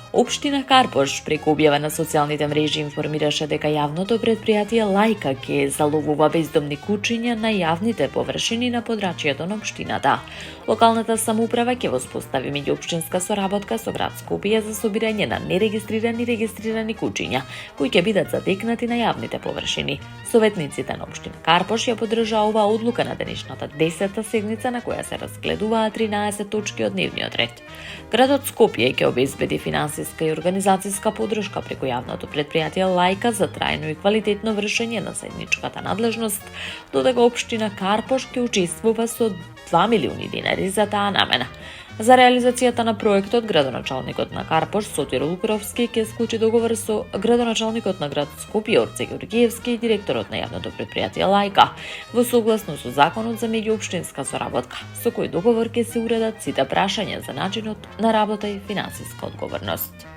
Општина Карпош преку објава на социјалните мрежи информираше дека јавното претпријатие Лајка ќе заловува бездомни кучиња на јавните површини на подрачјето на општината. Локалната самоуправа ќе воспостави меѓуопштинска соработка со град Скопје за собирање на нерегистрирани и регистрирани кучиња, кои ќе бидат затекнати на јавните површини. Советниците на општина Карпош ја поддржаа оваа одлука на денешната 10-та седница на која се разгледуваа 13 точки од дневниот ред. Градот Скопје ќе обезбеди финансиска и организацијска поддршка преку јавното претпријатие Лајка за трајно и квалитетно вршење на заедничката надлежност, додека општина Карпош ќе учествува со 2 милиони динари за таа намена. За реализацијата на проектот, градоначалникот на Карпош, Сотир Лукровски, ќе склучи договор со градоначалникот на град Скопје, Орце Георгиевски и директорот на јавното претпријатие Лајка, во согласност со законот за меѓуопштинска соработка, со кој договор ќе се уредат сите прашања за начинот на работа и финансиска одговорност.